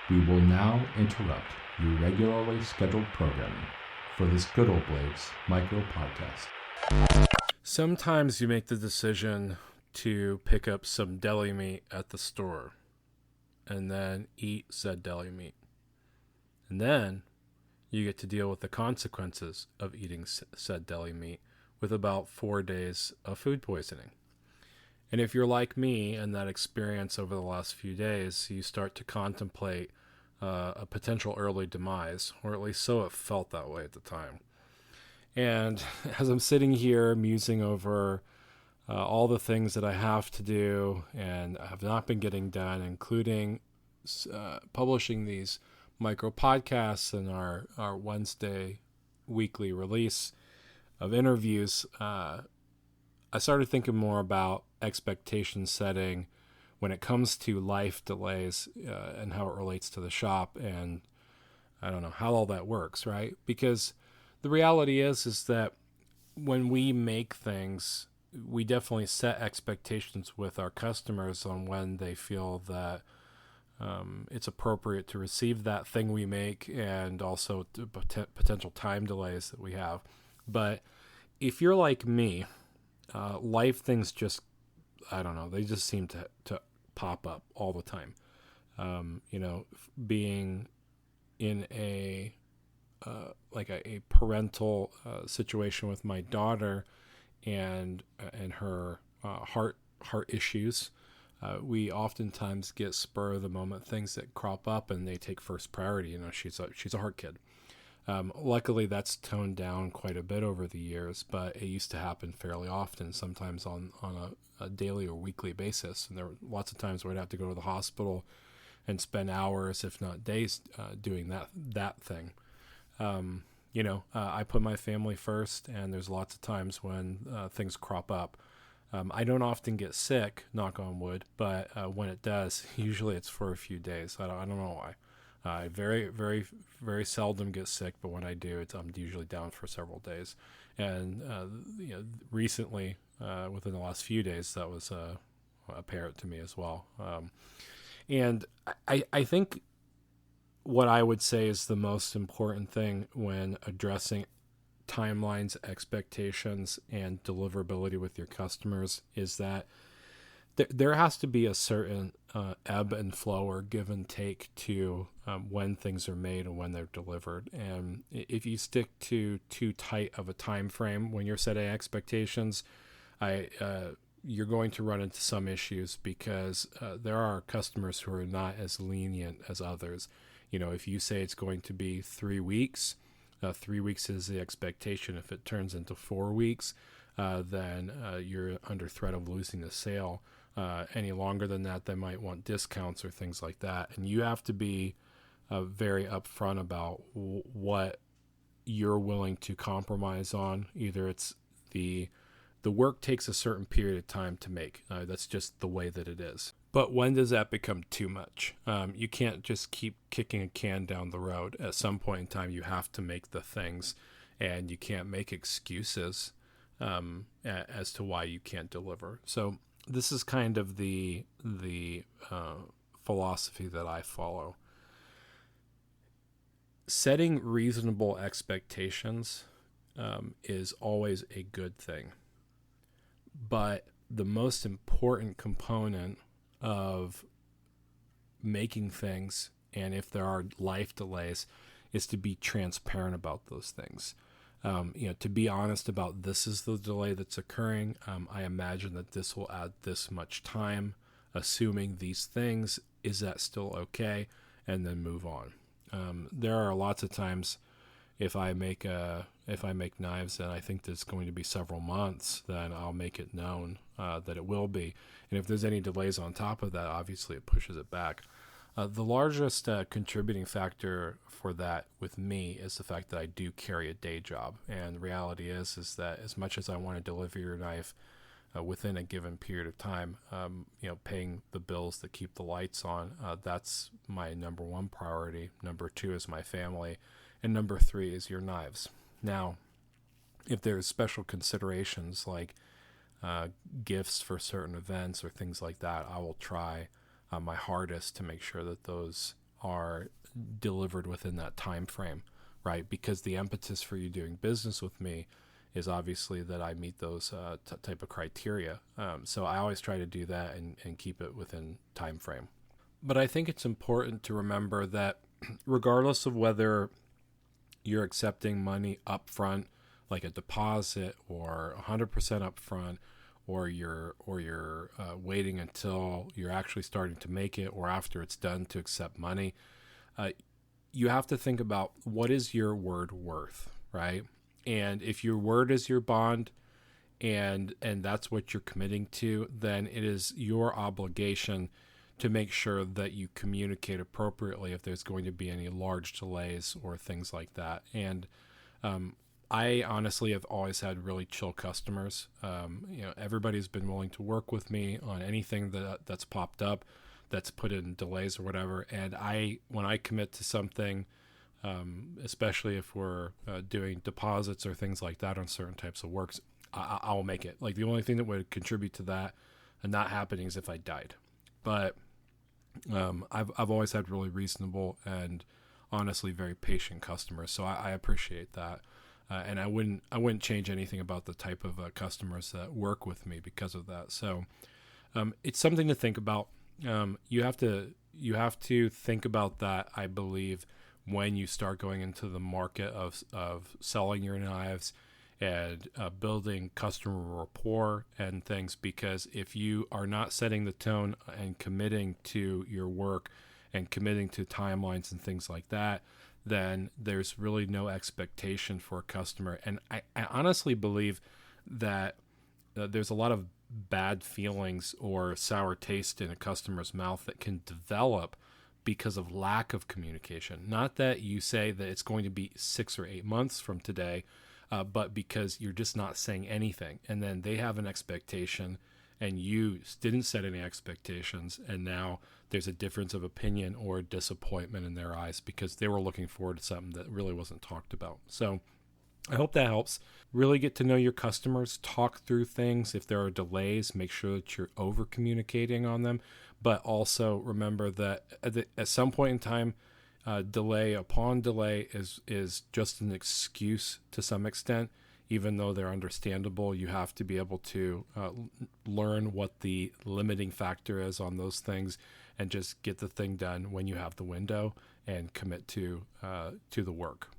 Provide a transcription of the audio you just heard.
We will now interrupt your regularly scheduled programming for this Good Old Blades micro podcast. Sometimes you make the decision to pick up some deli meat at the store and then eat said deli meat. And then you get to deal with the consequences of eating said deli meat with about 4 days of food poisoning. And if you're like me and that experience over the last few days, you start to contemplate a potential early demise, or at least so it felt that way at the time. And as I'm sitting here musing over all the things that I have to do and have not been getting done, including publishing these micro podcasts and our Wednesday weekly release of interviews, I started thinking more about expectation setting when it comes to life delays and how it relates to the shop, and I don't know how all that works, right? Because the reality is that when we make things, we definitely set expectations with our customers on when they feel that it's appropriate to receive that thing we make, and also potential time delays that we have. But if you're like me, life things just, I don't know, they just seem to pop up all the time. Being in a parental situation with my daughter and her heart issues, we oftentimes get spur of the moment things that crop up and they take first priority. She's a heart kid. Luckily, that's toned down quite a bit over the years, but it used to happen fairly often, sometimes on a daily or weekly basis. And there were lots of times where I'd have to go to the hospital and spend hours, if not days, doing that thing. I put my family first, and there's lots of times when things crop up. I don't often get sick, knock on wood, but when it does, usually it's for a few days. I don't know why. I very, very, very seldom get sick, but when I do, I'm usually down for several days. And recently, within the last few days, that was apparent to me as well. And I think what I would say is the most important thing when addressing timelines, expectations, and deliverability with your customers is that there has to be a certain ebb and flow or give and take to when things are made and when they're delivered. And if you stick to too tight of a time frame when you're setting expectations, you're going to run into some issues, because there are customers who are not as lenient as others. If you say it's going to be 3 weeks, 3 weeks is the expectation. If it turns into 4 weeks, then you're under threat of losing the sale. Any longer than that, they might want discounts or things like that. And you have to be very upfront about what you're willing to compromise on. Either it's the work takes a certain period of time to make. That's just the way that it is. But when does that become too much? You can't just keep kicking a can down the road. At some point in time, you have to make the things, and you can't make excuses as to why you can't deliver. So this is kind of the philosophy that I follow. Setting reasonable expectations is always a good thing. But the most important component of making things, and if there are life delays, is to be transparent about those things. To be honest about, this is the delay that's occurring. I imagine that this will add this much time, assuming these things. Is that still okay? And then move on. There are lots of times if I make knives and I think there's going to be several months, then I'll make it known that it will be. And if there's any delays on top of that, obviously it pushes it back. The largest contributing factor for that with me is the fact that I do carry a day job. And the reality is that as much as I want to deliver your knife within a given period of time, paying the bills that keep the lights on, that's my number one priority. Number two is my family. And number three is your knives. Now, if there's special considerations like gifts for certain events or things like that, I will try my hardest to make sure that those are delivered within that time frame, right? Because the impetus for you doing business with me is obviously that I meet those type of criteria. So I always try to do that and keep it within time frame. But I think it's important to remember that regardless of whether you're accepting money up front, like a deposit, or 100% upfront, or you're waiting until you're actually starting to make it, or after it's done to accept money, you have to think about what is your word worth, right? And if your word is your bond, and that's what you're committing to, then it is your obligation to make sure that you communicate appropriately if there's going to be any large delays or things like that. And I honestly have always had really chill customers. Everybody's been willing to work with me on anything that's popped up, that's put in delays or whatever. And when I commit to something, especially if we're doing deposits or things like that on certain types of works, I'll make it. Like, the only thing that would contribute to that and not happening is if I died. But I've always had really reasonable and honestly very patient customers, so I appreciate that, and I wouldn't change anything about the type of customers that work with me because of that. So it's something to think about. You have to think about that, I believe, when you start going into the market of selling your knives and building customer rapport and things, because if you are not setting the tone and committing to your work and committing to timelines and things like that, then there's really no expectation for a customer. And I honestly believe that there's a lot of bad feelings or sour taste in a customer's mouth that can develop because of lack of communication. Not that you say that it's going to be 6 or 8 months from today, but because you're just not saying anything. And then they have an expectation and you didn't set any expectations. And now there's a difference of opinion or disappointment in their eyes because they were looking forward to something that really wasn't talked about. So I hope that helps. Really get to know your customers, talk through things. If there are delays, make sure that you're over communicating on them. But also remember that at some point in time, delay upon delay is just an excuse to some extent. Even though they're understandable, you have to be able to learn what the limiting factor is on those things and just get the thing done when you have the window and commit to the work.